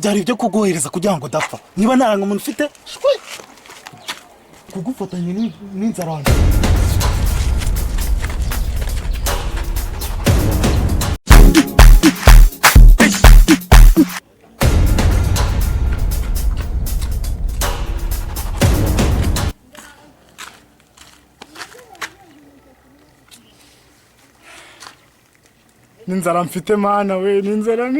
byari ibyo kugohereza kugira ngo dapfa niba naranga umuntu ufite kugufatanya n'inzara wanjye. Ninzara mfite mana we ninzara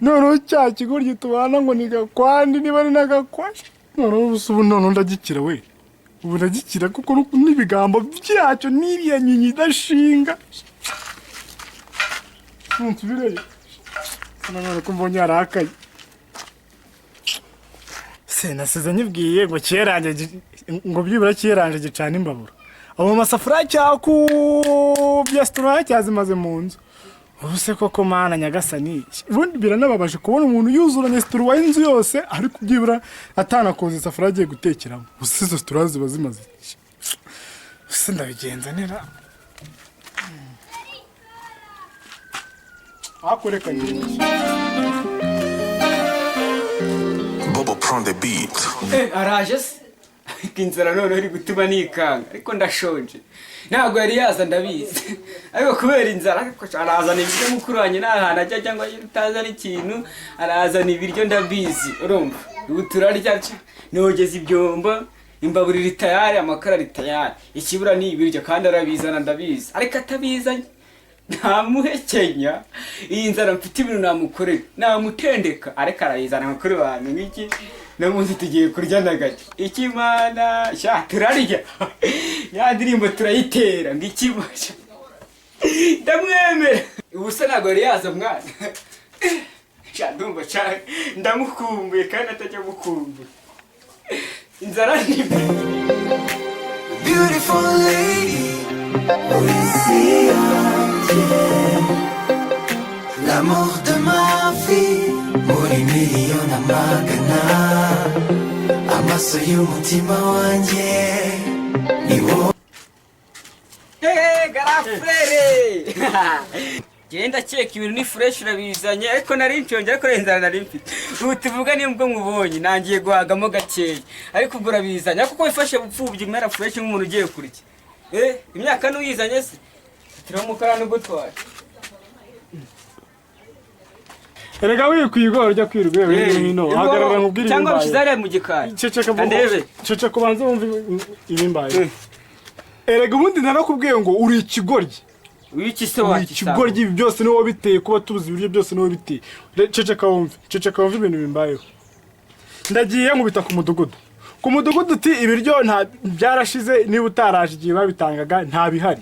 none cya kigoryi tubana ngo nigakwandi niba ni nagakwashe none ubu none ndagikira we ubu ndagikira kuko n'ibigambo byacyo n'iriya nyinyi idashinga nsubireye none ko mbonye arakaye se nasize nyibwiye ngo cyeranje ngo byibura cyeranje gicana imbabura abo masafuriya cyakubye asitura cyazimaze mu nzu ubuse koko mana nyagasani ubundi biranababaje kubona umuntu yuzuranye asitura y'inzu yose ariko byibura atanakoze isafuriya agiye gutekeramo ubuse izo asitura ziba zimaze ubuse ndabigenza nera akoreka Bobo prend the beat. Araje se inzara none iri gutuma nikanga ariko ndashonje ntabwo yari yaza ndabizi ariko kubera inzara ariko arazana ibiryo mukuranye n'ahantu ajya cyangwa utazana ikintu arazana ibiryo ndabizi urumva ubu turarya nogeza ibyombo imbabura iri tayari amakara ari tayari ikibura ni ibiryo kandi arabizana ndabizi ariko atabizanye ntamuhekenya iyi nzara mfite ibintu namukorera namutendeka ariko arayizana mukuru wanyu n'iki namuzi tugiye kurya nagati ikimana sha turarya ya ndirimbo turayitera ngikimana ndamwemera ubusa ntabwo yari yaza mwana sha ndumva cyane ndamukumbuye kandi atajya mukumbuye inzara ni beautiful lady we see l'amour de ma vie muri miliyoni amagana amaso y'umutima wanjye niwo garafurere genda cyeka ibintu ni fresh urabizanye ariko nari nshonje ariko inzara nari mfite ubu tuvuga niyo mbwo mubonye nangiye guhagamo gakeya ariko ubwo urabizanye kuko wifashe bupfubye umera fresh nk'umuntu ugiye kurya imyaka n'uyizanye se tiramukara n'ugutwara erega wikwigora ryo kwirwe no hagarara nkubwira cyangwa bishizare mu gikari cece kubanza wumva ibimbaye erega ubundi narakubwiye ngo uri ikigoryi wiki se waki ikigoryi byose niwo biteye kuba tubuze ibiryo byose niwo biteye cece kawumva ibintu bimbayeho ndagiye nkubita ku mudugudu uti ibiryo nta byarashize niba utaraje igihe babitangaga nta bihari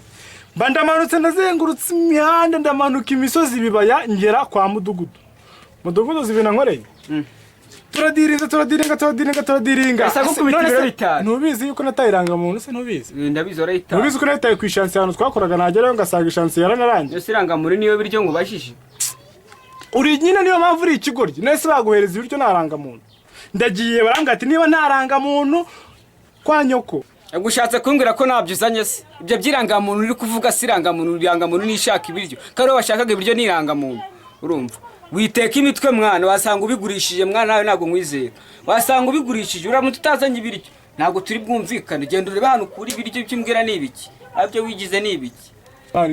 bandamanutse ndazengurutse imihanda ndamanuka imisozi ibibaya ngera kwa mudugudu zibina nkoreye turadiringa asa gukubita ibiro bitanu ntubizi yuko natayiranga muntu se ntubizi ndabizi urayita ntubizi ko nataye ku ishansi hano twakoraga nagerayo ngasanga ishansi yaranarangiye yose iranga muri niyo biryo ngo bashije uri nyine niyo mpamvu uri ikigoryi nese baguhereza ibiryo naranga muntu ndagiye barambwira ati niba ntaranga muntu kwa nyoko agushatse kumbwira ko nabyuzanye se ibyo byiranga muntu uri kuvuga siranga muntu biranga muntu nishaka ibiryo kandi washakaga ibiryo niranga muntu urumva witeka imitwe mwana wasanga ubigurishije mwana nawe ntago nkwizera wasanga ubigurishije uramutse utazanye ibiryo ntago turi bwumvikane genda urebe hano kuri ibiryo by'imbwira nibiki abyo wigize nibiki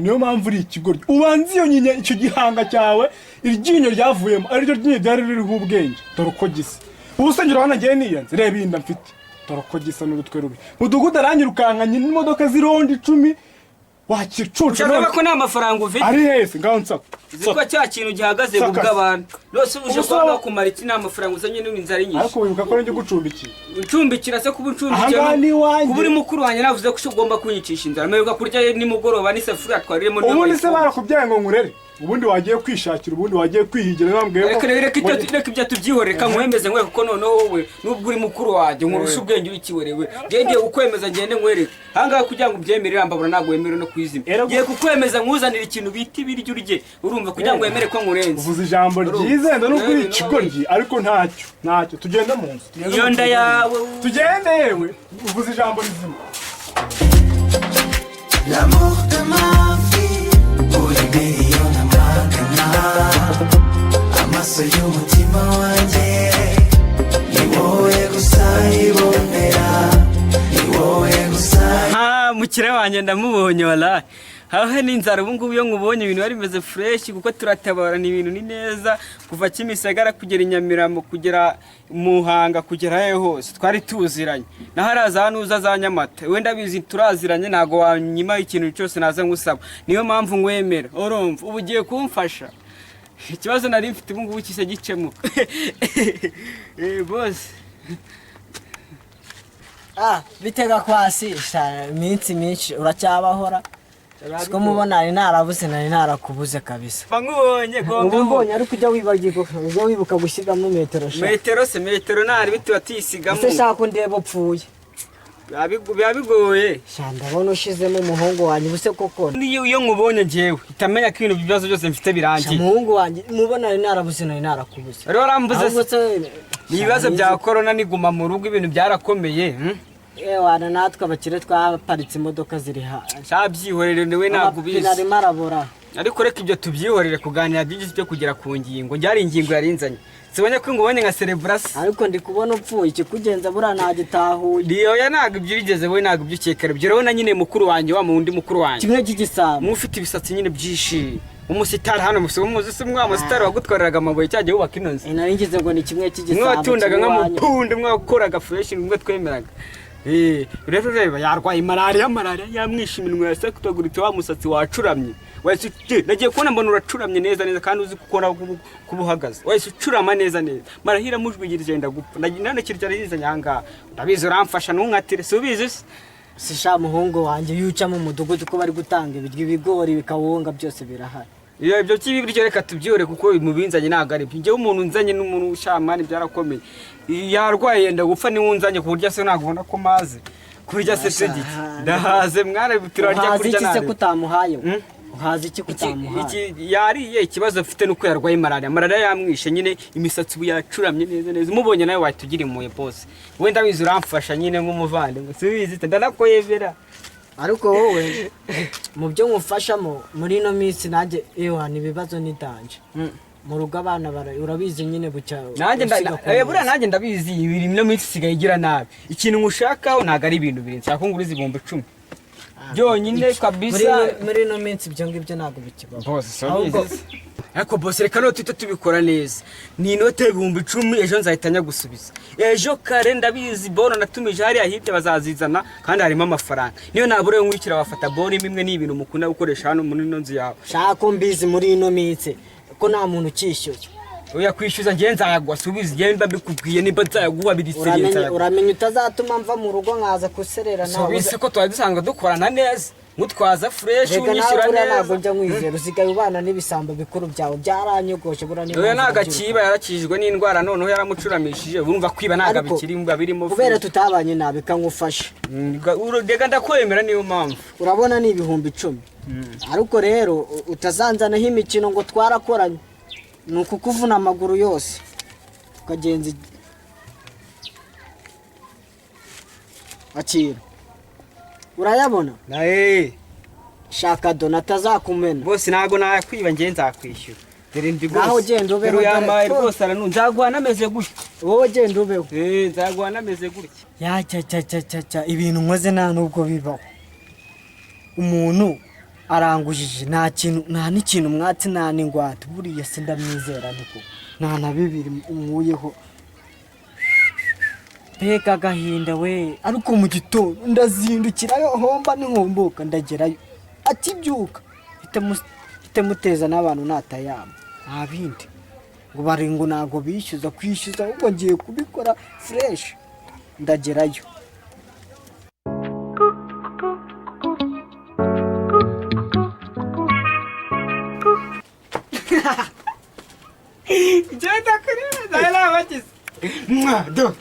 niyo mpamvu uri ikigoryi ubanze iyo nyinya icyo gihanga cyawe iryinyo ryavuyemo ari ryo ryinyo ryari ririho ubwenge dore uko gisa ubusengero hano ngiye niyanze reba inda mfite dore uko gisa n'urutwe rubi mudugudu aranyirukankanye n'imodoka z'irondo 10 wakicucu none ko nta mafaranga ufite ari hese ngaho nsaka ziko cya kintu gihagaze mu bw'abantu rose uje kwanga kumara iki nta mafaranga uzanye n'inzara nyinshi ariko wibuka ko nje gucumbikira ucumbikira se kuba ucumbikira kuba uri mukuru wanjye navuze ko ugomba kunyicisha inzara mperuka kurya nimugoroba n'isafuriya twariremo ubundi se barakubyaye ngo nkurere ubundi wagiye kwishakira ubundi wagiye kwihigira nambwiye ko reka ibyo tubyihoreka nkwemeze nkwe kuko noneho wowe nubwo uri mukuru wanjye nkurusha ubwenge wikiwerewe ngiye ukwemeza ngende nkwereke hangaha kugira ngo ubyemerere mbabura ntago wemere no kwizima ngiye kukwemeza nkuzanira ikintu bita ibiryo urye urumva kugira ngo wemere ko nkurenze uvuze ijambo ryizenda no kuri ikigoryi ariko ntacyo tugenda mu nzu iyo nda yawe tugende yewe uvuze ijambo rizima l'amour de ma vie uri miliyoni amagana amaso y'umutima mukire wanjye ndamubonye wallahi hahe n'inzara ubu ngubu iyo nkubonye ibintu bari bimeze fresh kuko turatabarana ibintu ni neza kuva Kimisagara kugera Inyamiramo kugera Muhanga kugera he hose twari tuziranye naho araza hano uza za Nyamata wenda bizi turaziranye nago wanyima ikintu cyose naza ngusaba niyo mpamvu ngwemera urumva ubu ugiye kumfasha ikibazo nari mfite ubu ngubu kise gicemuka boss bitega kwasi iminsi myinshi uracyabahora siko mubona ari narabuze nari narakubuze kabisa bangubonye gongo mbonye ariko ujya wibagirwa ujya wibuka gushyiramo metero nari bitu atisigamo ese shaka ndeba upfuye bigoye ndabona ushizemo umuhungu wanjye ubuse koko iyo nkubonye ngewe itamenya ko ibintu bibazo byose mfite birangiye umuhungu wanjye mubona ari narabuze nari narakubuze rero warambuze ibibazo bya corona niguma mu rugo ibintu byarakomeye wana natwe abakire twaparitse imodoka ziri shabyihorere niwe ntabwo ubizi ari marabora ariko reka ibyo tubyihorere kuganira byinshi byo kugera ku ngingo njye ari ingingo yarinzanye sibonye ko ngubonye nka celebration ariko ndi kubona upfuye ikikugenza bura ntagitahuye diyo ntabwo ibyo bigeze we ntabwo ibyo ukekera byo rero na nyine mukuru wanjye wa mundi mukuru wanjye kimwe cy'igisabo mufite ibisatsi nyine byinshi umusitari hano muzi se umusitari wagutwariraga amabuye cyagiye wubaka ino nzu nari ngize ngo ni kimwe cy'igisabo mwatundaga nk'amupundi mwakoraga fresh ngwe twemeraga rero reba yarwaye malaria yamwishiminwa yasekutaguritse wa musatsi wacuramye wese nagiye kubona mbona uracuramye neza kandi uzi gukora kubuhagaze wese ucurama neza marahira mujwigirije ndagupfa nane kirya riza nyanga ndabizi uramfasha ntunkatire subizi sisha muhungu wanje yuca mu mudugudu ko bari gutanga ibiryo ibigori bikawunga byose birahari ibyo cy'ibiryo reka tubyore kuko mubinzanye nagari njyewe umuntu nzanye n'umuntu ushamani byarakomeye yarwaye yenda gupfa ni wunzanye ku buryo se nagubona ko maze kurya se tegiki ndahaze mwana biturarya kurya nabi se kutamuhaye uhaze iki kutamuhaye yariye ikibazo afite nuko yarwaye malaria yamwishe nyine imisatsi ubu yacuramye neza umubonye nawe watugira impuye boss wenda bizi uramfasha nyine nk'umuvandimwe sibizi ndanakoyevera ariko wowe mu byo ngufashamo muri no minsi nanjye ni ibibazo nidanje mu rugo abana urabizi nyine bucya nanjye ndabizi ibiri no minsi sigaye igira nabi ikintu ngushakaho ntago ari ibintu biri nshaka nguriza 10,000 byonyine kabisa muri no minsi ibyo ngibyo ntago bikibaho boss ariko boss reka no tubikora neza ni inote 10,000 ejo nzahitanya gusubiza ejo kare ndabizi bono natumije hari ahibye bazazizana kandi harimo amafaranga niyo nabure nkwikira bafata bono imwe n'ibintu mukunda gukoresha hano muri no nzu yawe shaka mbizi muri ino minsi ko nta muntu ukishyuza oya kwishyuza ngiye nzayagwa subiza ngiye mba bikubwiye niba nzayaguha biriseriye uramenye utazatuma mva mu rugo nkaza kuserera nawe subiza ko twari dusanga dukorana neza mutwaza fresh unyishyura neza ntabwo njya nkwizera usigaye ubana n'ibisambo bikuru byawe byaranyogoshe bura niba oya nagakiba yarakijwe n'indwara noneho yaramucuramishije urumva kwiba naga bikiri mba birimo kubera tutabanye nabi kangufasha rega ndakwemera niyo mpamvu urabona ni 10,000 ariko rero utazanzanaho imikino ngo twarakoranye nuko kuvuna amaguru yose ukagenza akira urayabona shaka donata zakumena bose ntago nakwiba ngiye nzakwishyura dore ndi gose naho genda ubeho yamaye rwose nzaguha nameze gutya wowe genda ubeho nzaguha nameze gutya ya ibintu nkoze nta nubwo bibaho umuntu arangujije nta n'ikintu mwatsi nta n'ingwate buriya se ndamwizera niko nta na bibiri umuyeho peka gahinda we ariko mu gitondo ndazindukirayo homba n'inkomboka ndagerayo atibyuka muteza n'abantu natayama nta bindi ngo bari ngo ntago bishyuza kwishyuza ahubwo ngiye kubikora fresh ndagerayo Jenda kureba dala bagize mwado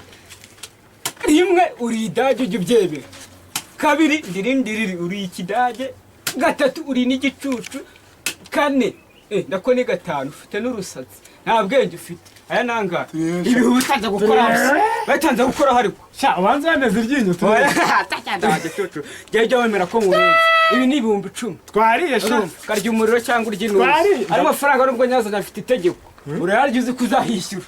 rimwe uri idage ujye ubyemera kabiri ndirindiri uri ikidage gatatu uri n'igicucu kane ndako ni gatanu ufite n'urusatsi nta bwenge ufite aya nanga ibihu bitanze gukora batanze gukora hariko sha ubanze yameze iryinyo tacyanda wagicucu jye wemera ko nkurenze ibi ni 10,000 twariye sha karya umuriro cyangwa uryinuze ari amafaranga nubwo nyazo afite itegeko urarya uzi kuzahishyura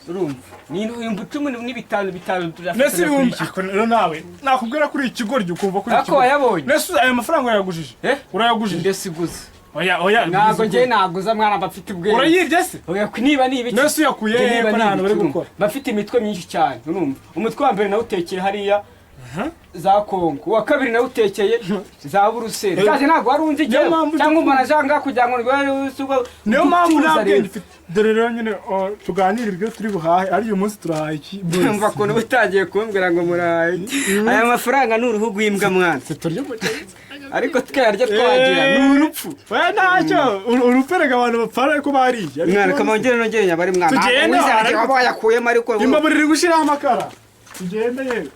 urumva ni ibihumbi 15 bitanu Nese ibihumbi ako rero nawe nakubwira kuri ikigoryi ukumva kuri Ako wayabonye? Nese ayo mafaranga urayagujije urayagujije ndetse iguze oya ntabwo njye naguza mwana bafite ubwenge urayirye se oya niba ni ibiki Nese yakuye ko nta bari gukora bafite imitwe myinshi cyane urumva umutwe wa mbere nawe utekeye hariya za Kongo uwa kabiri nawe utekeye za Buruseli kaje ntabwo wari unzi igihe cyangwa umuntu ajanga kugira ngo niyo mpamvu nabwenge dore rero nyine tuganira ibyo turi buhahe ari uyu munsi turahaye iki umva ko utangiye kumbwira ngo murahaye aya mafaranga ni uruhu rw'imbwa mwana ariko twayarya twagira ni urupfu oya ntacyo uruperega abantu bapfana ariko bariye mwana nongere nyabari mwana tugende wizera ko bayakuyemo ariko imbabura iri gushiraho amakara tugende yewe